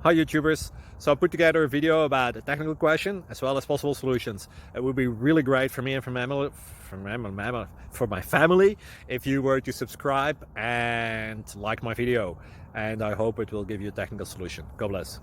Hi YouTubers! So I put together a video about a technical question as well as possible solutions. It would be really great for me and for my family if you were to subscribe and like my video. And I hope it will give you a technical solution. God bless.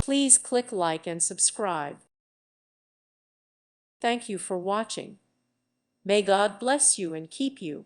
Please click like and subscribe. Thank you for watching. May God bless you and keep you.